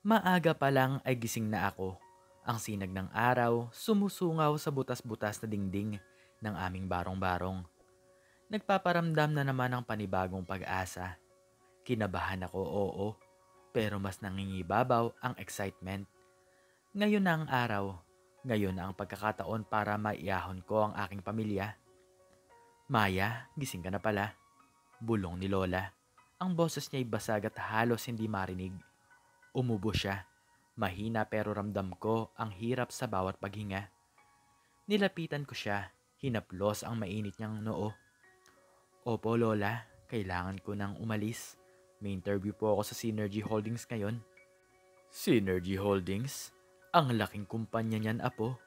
Maaga pa lang ay gising na ako. Ang sinag ng araw sumusungaw sa butas-butas na dingding ng aming barong-barong. Nagpaparamdam na naman ng panibagong pag-asa. Kinabahan ako, oo, pero mas nangingibabaw ang excitement. Ngayon na ang araw. Ngayon na ang pagkakataon para maiyahon ko ang aking pamilya. Maya, gising ka na pala. Bulong ni Lola. Ang boses niya'y basag at halos hindi marinig. Umubo siya. Mahina pero ramdam ko ang hirap sa bawat paghinga. Nilapitan ko siya. Hinaplos ang mainit niyang noo. Opo, Lola. Kailangan ko nang umalis. May interview po ako sa Synergy Holdings ngayon. Synergy Holdings? Ang laking kumpanya niyan, apo.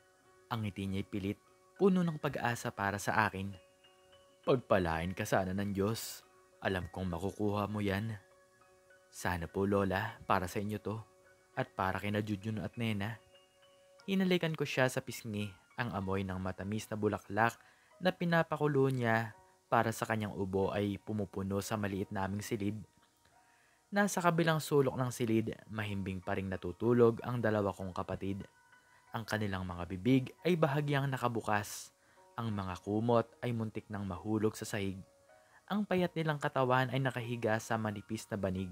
Ang ngiti niya'y pilit. Puno ng pag-asa para sa akin. Pagpalain ka sana ng Diyos. Alam kong makukuha mo yan. Sana po, Lola, para sa inyo to. At para kina Jujun at Nena. Hinalikan ko siya sa pisngi, ang amoy ng matamis na bulaklak na pinapakulo niya para sa kanyang ubo ay pumupuno sa maliit naming silid. Nasa kabilang sulok ng silid, mahimbing pa ring natutulog ang dalawa kong kapatid. Ang kanilang mga bibig ay bahagyang nakabukas. Ang mga kumot ay muntik nang mahulog sa sahig. Ang payat nilang katawan ay nakahiga sa manipis na banig.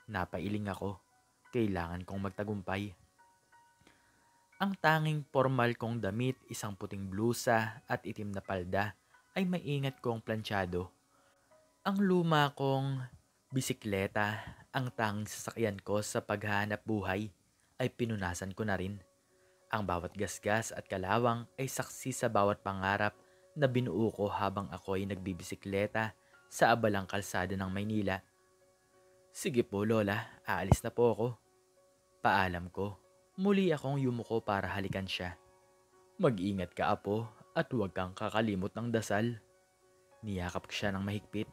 Napailing ako. Kailangan kong magtagumpay. Ang tanging formal kong damit, isang puting blusa at itim na palda ay maingat kong planchado. Ang luma kong bisikleta, ang tanging sasakyan ko sa paghahanap buhay, ay pinunasan ko na rin. Ang bawat gasgas at kalawang ay saksi sa bawat pangarap na binuo ko habang ako ay nagbibisikleta sa abalang kalsada ng Maynila. Sige po, Lola, aalis na po ako. Paalam ko. Muli akong yumuko para halikan siya. Mag-ingat ka, apo, at huwag kang kakalimot ng dasal. Niyakap ko siya ng mahigpit.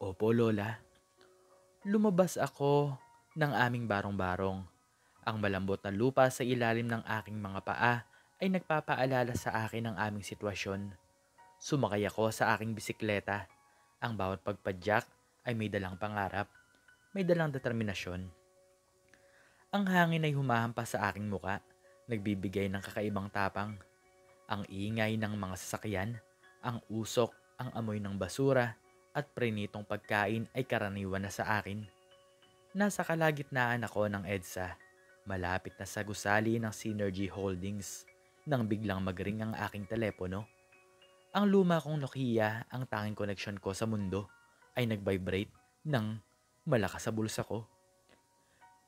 Opo, Lola. Lumabas ako ng aming barong-barong. Ang malambot na lupa sa ilalim ng aking mga paa ay nagpapaalala sa akin ng aming sitwasyon. Sumakay ako sa aking bisikleta. Ang bawat pagpadyak ay may dalang pangarap, may dalang determinasyon. Ang hangin ay humahampas sa aking muka, nagbibigay ng kakaibang tapang. Ang ingay ng mga sasakyan, ang usok, ang amoy ng basura, at prenitong pagkain ay karaniwan na sa akin. Nasa kalagitnaan ako ng EDSA, malapit na sa gusali ng Synergy Holdings, nang biglang magring ang aking telepono. Ang luma kong Nokia, ang tanging koneksyon ko sa mundo, ay nag-vibrate ng malakas sa bulsa ko.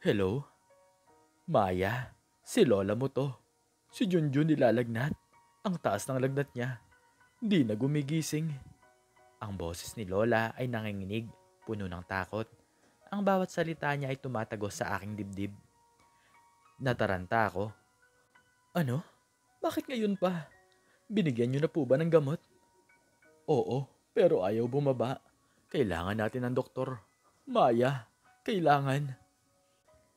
Hello? Maya, si Lola mo to. Si Junjun nilalagnat. Ang taas ng lagnat niya. Di na gumigising. Ang boses ni Lola ay nanginginig, puno ng takot. Ang bawat salita niya ay tumatagos sa aking dibdib. Nataranta ako. Ano? Bakit ngayon pa? Binigyan niyo na po ba ng gamot? Oo, pero ayaw bumaba. Kailangan natin ng doktor. Maya, kailangan.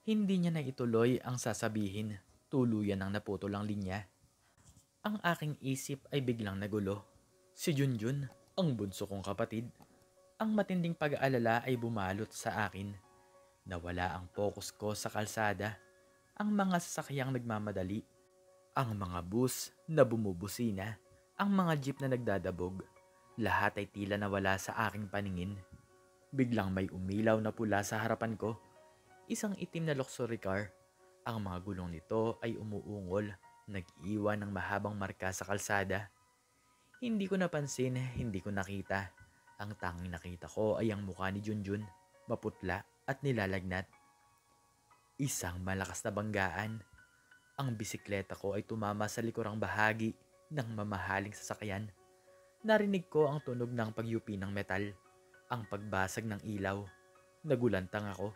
Hindi niya na ituloy ang sasabihin. Tuluyan ang naputol ang linya. Ang aking isip ay biglang nagulo. Si Junjun, ang bunso kong kapatid. Ang matinding pag-aalala ay bumalot sa akin. Nawala ang focus ko sa kalsada. Ang mga sasakyang nagmamadali. Ang mga bus na bumubusina. Ang mga jeep na nagdadabog. Lahat ay tila nawala sa aking paningin. Biglang may umilaw na pula sa harapan ko. Isang itim na luxury car. Ang mga gulong nito ay umuungol, nag-iwan ng mahabang marka sa kalsada. Hindi ko napansin, hindi ko nakita. Ang tanging nakita ko ay ang mukha ni Junjun, maputla at nilalagnat. Isang malakas na banggaan. Ang bisikleta ko ay tumama sa likurang bahagi ng mamahaling sasakyan. Narinig ko ang tunog ng pagyupi ng metal, ang pagbasag ng ilaw. Nagulantang ako.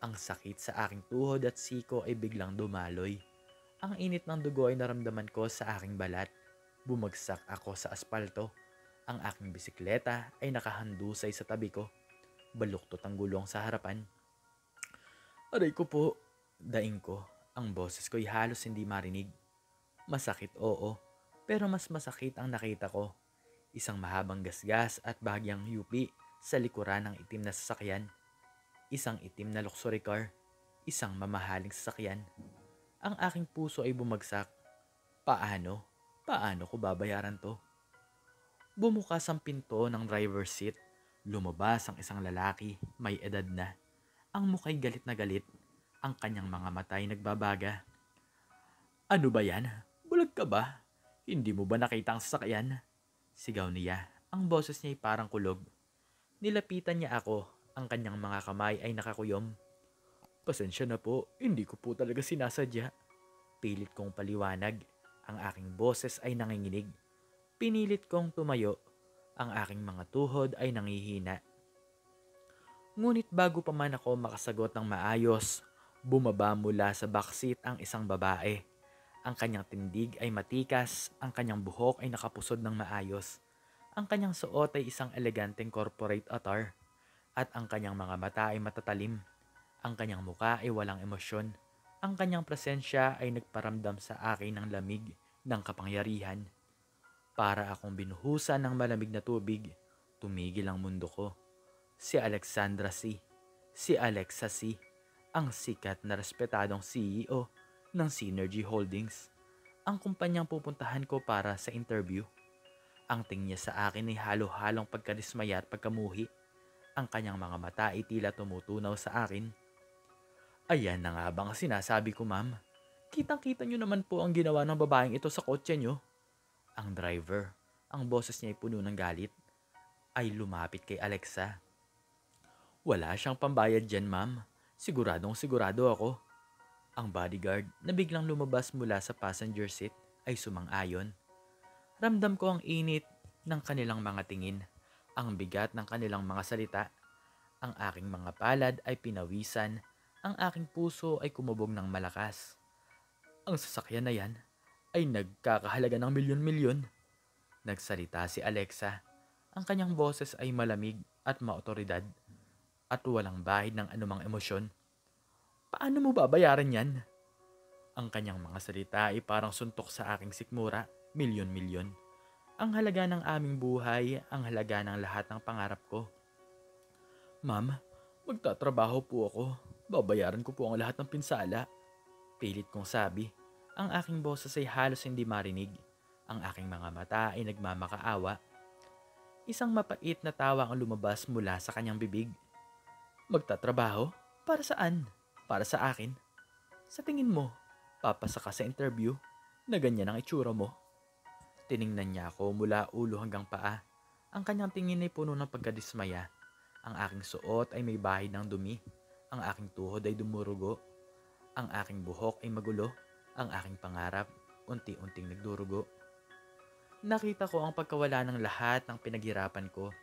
Ang sakit sa aking tuhod at siko ay biglang dumaloy. Ang init ng dugo ay naramdaman ko sa aking balat. Bumagsak ako sa aspalto. Ang aking bisikleta ay nakahandusay sa tabi ko. Baluktot ang gulong sa harapan. Aray ko po, daing ko. Ang boses ko'y halos hindi marinig. Masakit, oo, pero mas masakit ang nakita ko. Isang mahabang gasgas at bahagyang yupi sa likuran ng itim na sasakyan. Isang itim na luxury car. isang mamahaling sasakyan. Ang aking puso ay bumagsak. Paano? Paano ko babayaran to? Bumukas ang pinto ng driver's seat. Lumabas ang isang lalaki, may edad na. Ang muka'y galit na galit. Ang kanyang mga mata ay nagbabaga. Ano ba yan? Bulag ka ba? Hindi mo ba nakita ang sasakyan? Sigaw niya. Ang boses niya ay parang kulog. Nilapitan niya ako. Ang kanyang mga kamay ay nakakuyom. Pasensya na po, hindi ko po talaga sinasadya. Pilit kong paliwanag. Ang aking boses ay nanginginig. Pinilit kong tumayo. Ang aking mga tuhod ay nangihina. Ngunit bago pa man ako makasagot ng maayos, bumaba mula sa backseat ang isang babae. Ang kanyang tindig ay matikas, ang kanyang buhok ay nakapusod ng maayos. Ang kanyang suot ay isang eleganteng corporate attire. At ang kanyang mga mata ay matatalim. Ang kanyang muka ay walang emosyon. Ang kanyang presensya ay nagparamdam sa akin ng lamig ng kapangyarihan. Para akong binuhusan ng malamig na tubig, tumigil ang mundo ko. Si Alexandra C. Si Alexa C. Ang sikat na respetadong CEO ng Synergy Holdings. Ang kumpanyang pupuntahan ko para sa interview. Ang tingin niya sa akin ay halo-halong pagkadismaya at pagkamuhi. Ang kanyang mga mata ay tila tumutunaw sa akin. Ayan na nga bang sinasabi ko, ma'am? Kitang-kita niyo naman po ang ginawa ng babaeng ito sa kotse niyo. Ang driver, ang boses niya ay puno ng galit, ay lumapit kay Alexa. Wala siyang pambayad dyan, ma'am. Siguradong sigurado ako. Ang bodyguard na biglang lumabas mula sa passenger seat ay sumang-ayon. Ramdam ko ang init ng kanilang mga tingin, ang bigat ng kanilang mga salita. Ang aking mga palad ay pinawisan, ang aking puso ay kumubog ng malakas. Ang sasakyan na yan ay nagkakahalaga ng milyon-milyon. Nagsalita si Alexa. Ang kanyang boses ay malamig at maotoridad at walang bahid ng anumang emosyon. Paano mo babayaran yan? Ang kanyang mga salita ay parang suntok sa aking sikmura, milyon-milyon. Ang halaga ng aming buhay, ang halaga ng lahat ng pangarap ko. Ma'am, magtatrabaho po ako. Babayaran ko po ang lahat ng pinsala. Pilit kong sabi. Ang aking boses ay halos hindi marinig. Ang aking mga mata ay nagmamakaawa. Isang mapait na tawa ang lumabas mula sa kanyang bibig. Magtatrabaho? Para saan? Para sa akin? Sa tingin mo, papasa ka sa interview na ganyan ang itsura mo? Tiningnan niya ako mula ulo hanggang paa. Ang kanyang tingin ay puno ng pagkadismaya. Ang aking suot ay may bahid ng dumi. Ang aking tuhod ay dumurugo. Ang aking buhok ay magulo. Ang aking pangarap unti-unting nagdurugo. Nakita ko ang pagkawala ng lahat ng pinaghirapan ko.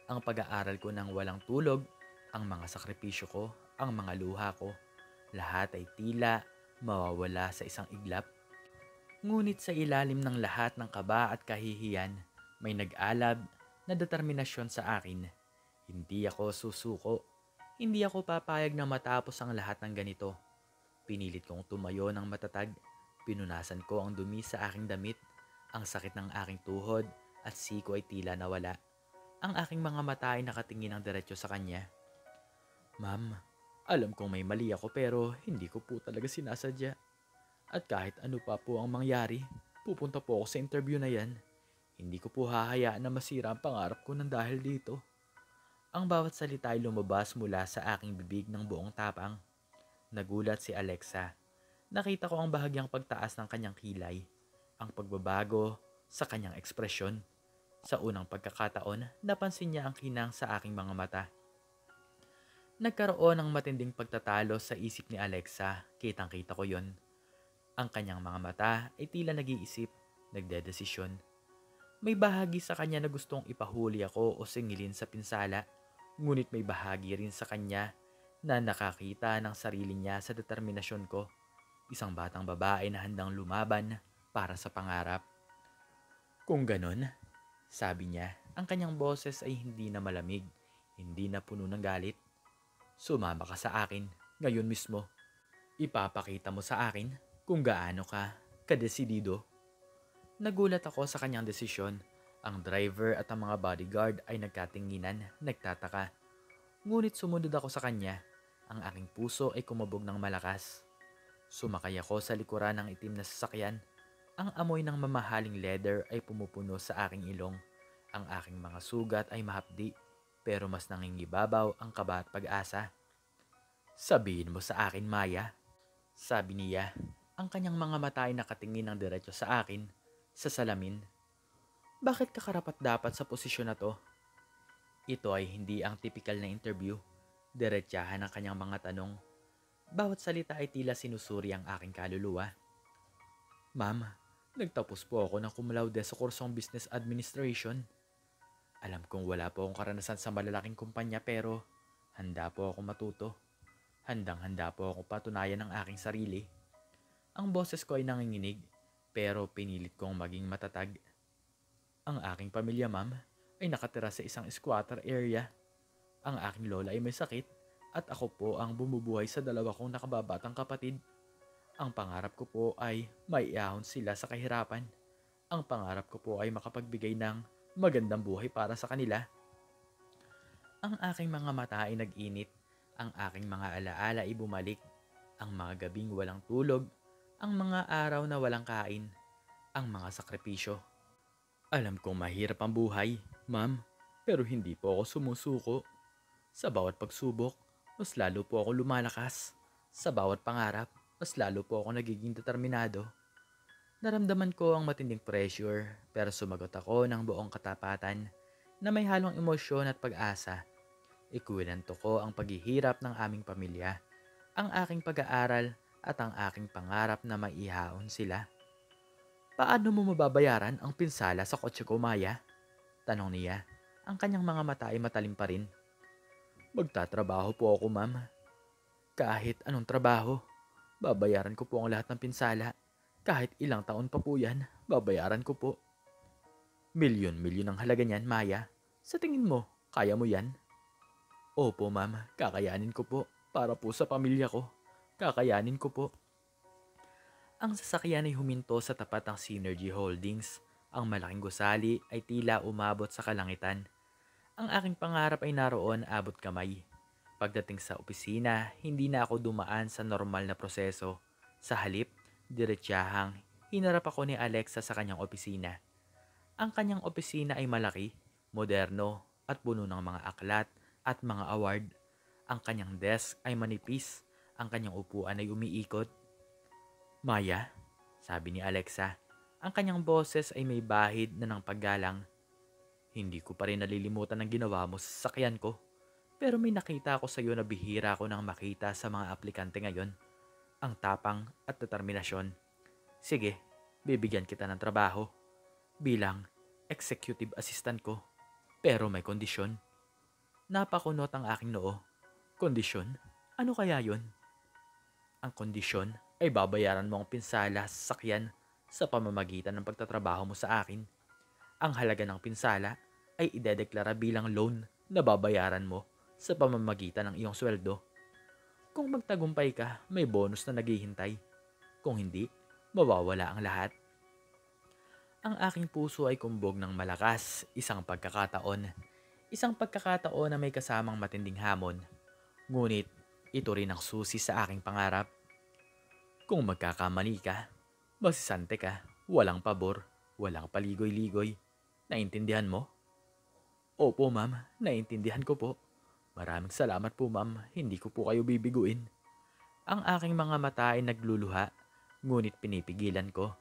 Ang pag-aaral ko ng walang tulog, ang mga sakripisyo ko, ang mga luha ko. Lahat ay tila mawawala sa isang iglap. Ngunit sa ilalim ng lahat ng kaba at kahihiyan, may nag-alab na determinasyon sa akin. Hindi ako susuko. Hindi ako papayag na matapos ang lahat ng ganito. Pinilit kong tumayo ng matatag. Pinunasan ko ang dumi sa aking damit. Ang sakit ng aking tuhod at siko ay tila nawala. Ang aking mga mata ay nakatingin ng diretso sa kanya. Ma'am, alam kong may mali ako pero hindi ko po talaga sinasadya. At kahit ano pa po ang mangyari, pupunta po ako sa interview na yan. Hindi ko po hahayaan na masira ang pangarap ko ng dahil dito. Ang bawat salita ay lumabas mula sa aking bibig ng buong tapang. Nagulat si Alexa. Nakita ko ang bahagyang pagtaas ng kanyang kilay. Ang pagbabago sa kanyang ekspresyon. Sa unang pagkakataon, napansin niya ang kinang sa aking mga mata. Nagkaroon ng matinding pagtatalo sa isip ni Alexa. Kitang-kita ko yon. Ang kanyang mga mata ay tila nag-iisip, nagdedesisyon. May bahagi sa kanya na gustong ipahuli ako o singilin sa pinsala. Ngunit may bahagi rin sa kanya na nakakita ng sarili niya sa determinasyon ko. Isang batang babae na handang lumaban para sa pangarap. Kung ganon, sabi niya, ang kanyang boses ay hindi na malamig, hindi na puno ng galit. Sumama ka sa akin, ngayon mismo. Ipapakita mo sa akin kung gaano ka kadesidido. Nagulat ako sa kanyang desisyon. Ang driver at ang mga bodyguard ay nagkatinginan, nagtataka. Ngunit sumunod ako sa kanya. Ang aking puso ay kumabog ng malakas. Sumakay ako sa likuran ng itim na sasakyan. Ang amoy ng mamahaling leather ay pumupuno sa aking ilong. Ang aking mga sugat ay mahapdi, pero mas nangingibabaw ang kaba at pag-asa. Sabihin mo sa akin, Maya, sabi niya. Ang kanyang mga mata ay nakatingin ng diretso sa akin, sa salamin. Bakit ka karapat dapat sa posisyon na to? Ito ay hindi ang typical na interview. Diretsahan ang kanyang mga tanong. Bawat salita ay tila sinusuri ang aking kaluluwa. Ma'am, nagtapos po ako ng cum laude sa kursong Business Administration. Alam kong wala po akong karanasan sa malalaking kumpanya pero handa po ako matuto. Handang-handa po ako patunayan ang aking sarili. Ang boses ko ay nanginginig pero pinilit kong maging matatag. Ang aking pamilya, ma'am, ay nakatira sa isang squatter area. Ang aking lola ay may sakit at ako po ang bumubuhay sa dalawa kong nakababatang kapatid. Ang pangarap ko po ay maiahon sila sa kahirapan. Ang pangarap ko po ay makapagbigay ng magandang buhay para sa kanila. Ang aking mga mata ay nag-init. Ang aking mga alaala ay bumalik. Ang mga gabing walang tulog. Ang mga araw na walang kain. Ang mga sakripisyo. Alam kong mahirap ang buhay, ma'am, pero hindi po ako sumusuko. Sa bawat pagsubok, mas lalo po ako lumalakas. Sa bawat pangarap, mas lalo po ako nagiging determinado. Naramdaman ko ang matinding pressure, pero sumagot ako ng buong katapatan na may halong emosyon at pag-asa. Ikuwento ko ang paghihirap ng aming pamilya, ang aking pag-aaral at ang aking pangarap na maihaon sila. Paano mo mababayaran ang pinsala sa kotse ko, Maya? Tanong niya. Ang kanyang mga mata ay matalim pa rin. Magtatrabaho po ako, ma'am. Kahit anong trabaho, babayaran ko po ang lahat ng pinsala. Kahit ilang taon pa po yan, babayaran ko po. Milyon-milyon ang halaga niyan, Maya. Sa tingin mo, kaya mo yan? Opo, ma'am. Kakayanin ko po. Para po sa pamilya ko. Kakayanin ko po. Ang sasakyan ay huminto sa tapat ng Synergy Holdings. Ang malaking gusali ay tila umabot sa kalangitan. Ang aking pangarap ay naroon abot kamay. Pagdating sa opisina, hindi na ako dumaan sa normal na proseso. Sa halip, diretsahang, hinarap ako ni Alexa sa kanyang opisina. Ang kanyang opisina ay malaki, moderno, at puno ng mga aklat at mga award. Ang kanyang desk ay manipis. Ang kanyang upuan ay umiikot. Maya, sabi ni Alexa, ang kanyang boses ay may bahid na ng paggalang. Hindi ko pa rin nalilimutan ang ginawa mo sa sasakyan ko. Pero may nakita ako sa iyo na bihira ko nang makita sa mga aplikante ngayon. Ang tapang at determinasyon. Sige, bibigyan kita ng trabaho. Bilang executive assistant ko. Pero may kondisyon. Napakunot ang aking noo. Kondisyon? Ano kaya yon? Ang kondisyon ay babayaran mo ang pinsala sa sasakyan sa pamamagitan ng pagtatrabaho mo sa akin. Ang halaga ng pinsala ay idedeklara bilang loan na babayaran mo sa pamamagitan ng iyong sweldo. Kung magtagumpay ka, may bonus na naghihintay. Kung hindi, mawawala ang lahat. Ang aking puso ay kumbog ng malakas, isang pagkakataon. Isang pagkakataon na may kasamang matinding hamon. Ngunit, ito rin ang susi sa aking pangarap. Kung magkakamali ka, masisante ka, walang pabor, walang paligoy-ligoy. Naintindihan mo? Opo, ma'am. Naintindihan ko po. Maraming salamat po, ma'am. Hindi ko po kayo bibiguin. Ang aking mga mata ay nagluluha, ngunit pinipigilan ko.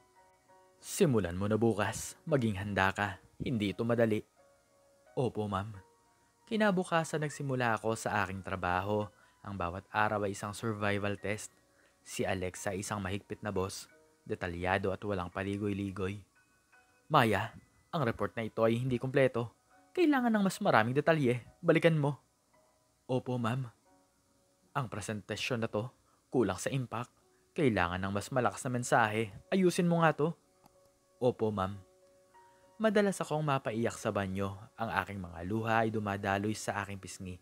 Simulan mo na bukas. Maging handa ka. Hindi ito madali. Opo, ma'am. Kinabukasan nagsimula ako sa aking trabaho. Ang bawat araw ay isang survival test. Si Alexa ay isang mahigpit na boss, detalyado at walang paligoy-ligoy. Maya, ang report na ito ay hindi kumpleto. Kailangan ng mas maraming detalye. Balikan mo. Opo, ma'am. Ang presentasyon na to, kulang sa impact. Kailangan ng mas malakas na mensahe. Ayusin mo nga to. Opo, ma'am. Madalas akong mapaiyak sa banyo. Ang aking mga luha ay dumadaloy sa aking pisngi.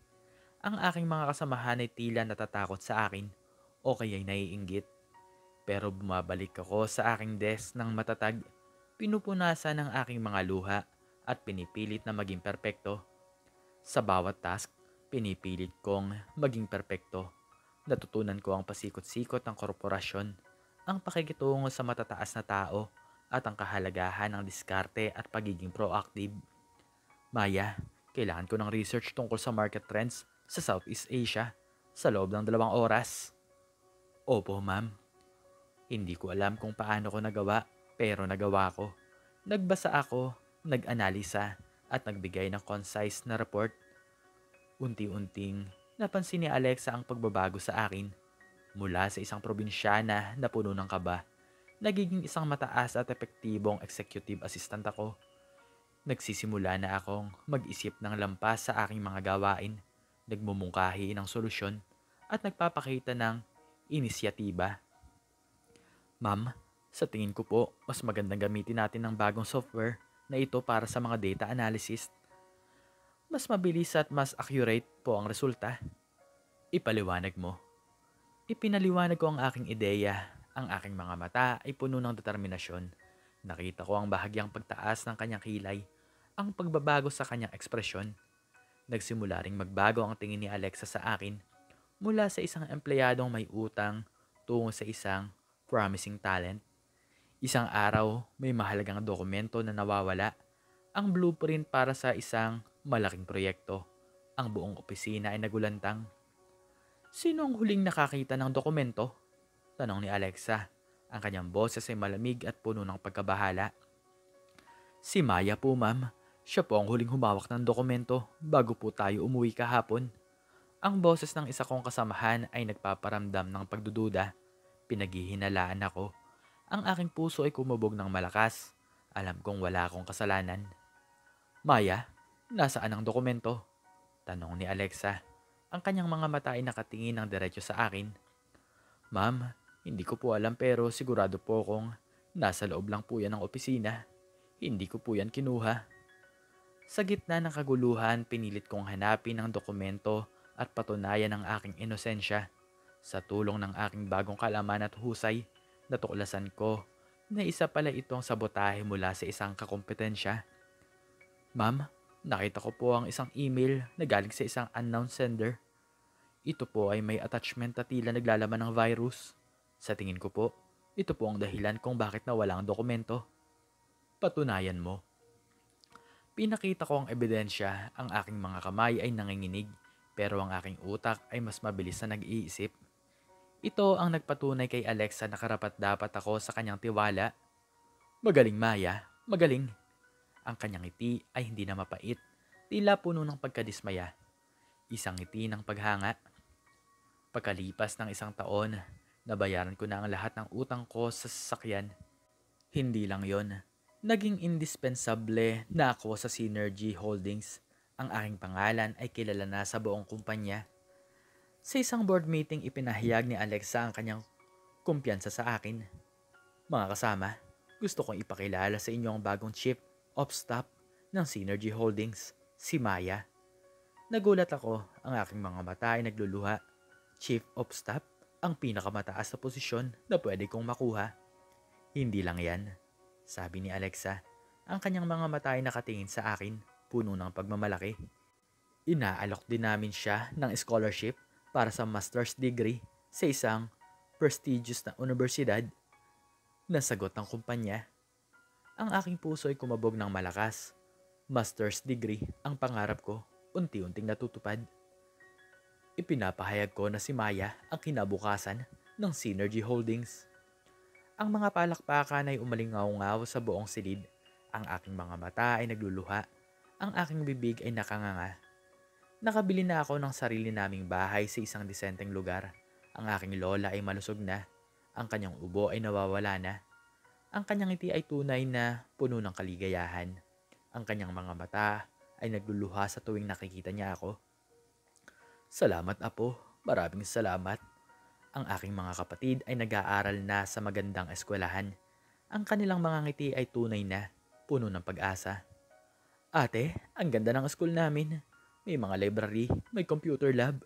Ang aking mga kasamahan ay tila natatakot sa akin o kaya'y naiinggit. Pero bumabalik ako sa aking desk ng matatag. Pinupunasan ang aking mga luha at pinipilit na maging perpekto. Sa bawat task, pinipilit kong maging perpekto. Natutunan ko ang pasikot-sikot ng korporasyon, ang pakikitungo sa matataas na tao, at ang kahalagahan ng diskarte at pagiging proactive. Maya, kailangan ko ng research tungkol sa market trends sa Southeast Asia sa loob ng 2 oras. Opo, ma'am. Hindi ko alam kung paano ko nagawa, pero nagawa ko. Nagbasa ako, nag-analisa, at nagbigay ng concise na report. Unti-unting, napansin ni Alexa ang pagbabago sa akin. Mula sa isang probinsyana na puno ng kaba, nagiging isang mataas at epektibong executive assistant ako. Nagsisimula na akong mag-isip ng lampas sa aking mga gawain, nagmumungkahi ng solusyon, at nagpapakita ng inisyatiba. Ma'am, sa tingin ko po, mas magandang gamitin natin ng bagong software na ito para sa mga data analysis. Mas mabilis at mas accurate po ang resulta. Ipaliwanag mo. Ipinaliwanag ko ang aking ideya. Ang aking mga mata ay puno ng determinasyon. Nakita ko ang bahagyang pagtaas ng kanyang kilay, ang pagbabago sa kanyang ekspresyon. Nagsimula ring magbago ang tingin ni Alexa sa akin mula sa isang empleyadong may utang tungo sa isang promising talent. Isang araw, may mahalagang dokumento na nawawala, ang blueprint para sa isang malaking proyekto. Ang buong opisina ay nagulantang. Sino ang huling nakakita ng dokumento? Tanong ni Alexa. Ang kanyang boses ay malamig at puno ng pagkabahala. Si Maya po, ma'am. Siya po ang huling humawak ng dokumento bago po tayo umuwi kahapon. Ang boses ng isa kong kasamahan ay nagpaparamdam ng pagdududa. Pinaghihinalaan ako. Ang aking puso ay kumubog ng malakas. Alam kong wala akong kasalanan. Maya, nasaan ang dokumento? Tanong ni Alexa. Ang kanyang mga mata ay nakatingin ng diretso sa akin. Ma'am, hindi ko po alam pero sigurado po kong nasa loob lang po yan ng opisina. Hindi ko po yan kinuha. Sa gitna ng kaguluhan, pinilit kong hanapin ang dokumento at patunayan ang aking inosensya. Sa tulong ng aking bagong kalaman at husay, natuklasan ko na isa pala itong sabotahe mula sa isang kakompetensya. Ma'am, nakita ko po ang isang email na galing sa isang unknown sender. Ito po ay may attachment na tila naglalaman ng virus. Sa tingin ko po, ito po ang dahilan kung bakit nawala ang dokumento. Patunayan mo. Pinakita ko ang ebidensya, ang aking mga kamay ay nanginginig, pero ang aking utak ay mas mabilis na nag-iisip. Ito ang nagpatunay kay Alexa na karapat-dapat ako sa kanyang tiwala. Magaling, Maya, magaling. Ang kanyang ngiti ay hindi na mapait, tila puno ng pagkadismaya. Isang ngiti ng paghanga. Pagkalipas ng 1 taon, nabayaran ko na ang lahat ng utang ko sa sasakyan. Hindi lang yon. Naging indispensable na ako sa Synergy Holdings. Ang aking pangalan ay kilala na sa buong kumpanya. Sa isang board meeting, ipinahayag ni Alexa ang kanyang kumpiyansa sa akin. Mga kasama, gusto kong ipakilala sa inyo ang bagong Chief of Staff ng Synergy Holdings, si Maya. Nagulat ako, ang aking mga mata ay nagluluha. Chief of Staff, ang pinakamataas na posisyon na pwede kong makuha. Hindi lang yan, sabi ni Alexa. Ang kanyang mga mata ay nakatingin sa akin, puno ng pagmamalaki. Inaalok din namin siya ng scholarship para sa master's degree sa isang prestigious na universidad. Nasagot ng kumpanya. Ang aking puso ay kumabog ng malakas. Master's degree ang pangarap ko, unti-unting natutupad. Ipinapahayag ko na si Maya ang kinabukasan ng Synergy Holdings. Ang mga palakpakan ay umalingaw-ngaw sa buong silid. Ang aking mga mata ay nagluluha. Ang aking bibig ay nakanganga. Nakabili na ako ng sarili naming bahay sa isang disenteng lugar. Ang aking lola ay malusog na. Ang kanyang ubo ay nawawala na. Ang kanyang ngiti ay tunay na puno ng kaligayahan. Ang kanyang mga mata ay nagluluha sa tuwing nakikita niya ako. Salamat, Apo. Maraming salamat. Ang aking mga kapatid ay nag-aaral na sa magandang eskwelahan. Ang kanilang mga ngiti ay tunay na, puno ng pag-asa. Ate, ang ganda ng school namin. May mga library, may computer lab.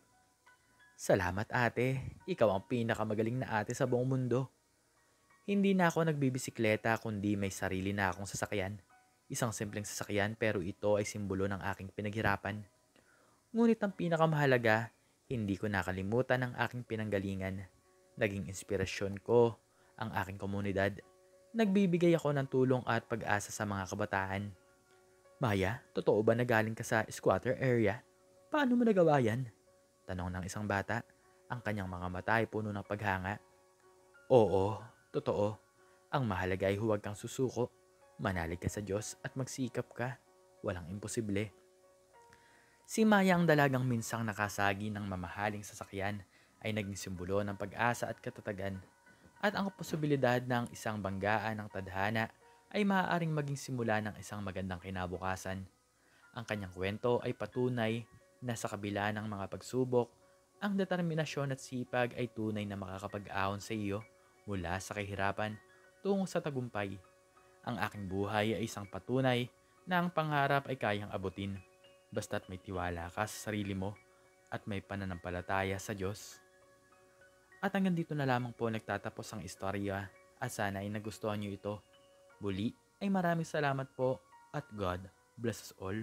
Salamat, ate. Ikaw ang pinakamagaling na ate sa buong mundo. Hindi na ako nagbibisikleta kundi may sarili na akong sasakyan. Isang simpleng sasakyan pero ito ay simbolo ng aking pinaghirapan. Ngunit ang pinakamahalaga, Hindi ko nakalimutan ang aking pinanggalingan. Naging inspirasyon ko ang aking komunidad. Nagbibigay ako ng tulong at pag-asa sa mga kabataan. Maya, totoo ba na galing ka sa squatter area? Paano mo nagawa yan? Tanong ng isang bata. Ang kanyang mga mata ay puno ng paghanga. Oo, totoo. Ang mahalaga ay huwag kang susuko. Manalig ka sa Diyos at magsikap ka. Walang imposible. Si Maya ang dalagang minsang nakasagi ng mamahaling sasakyan ay naging simbolo ng pag-asa at katatagan. At ang posibilidad ng isang banggaan ng tadhana ay maaaring maging simula ng isang magandang kinabukasan. Ang kanyang kwento ay patunay na sa kabila ng mga pagsubok, ang determinasyon at sipag ay tunay na makakapag-ahon sa iyo mula sa kahirapan tungo sa tagumpay. Ang aking buhay ay isang patunay na ang pangarap ay kayang abutin basta't may tiwala ka sa sarili mo at may pananampalataya sa Diyos. At hanggang dito na lamang po nagtatapos ang istorya at sana ay nagustuhan niyo ito. Muli ay maraming salamat po at God bless us all.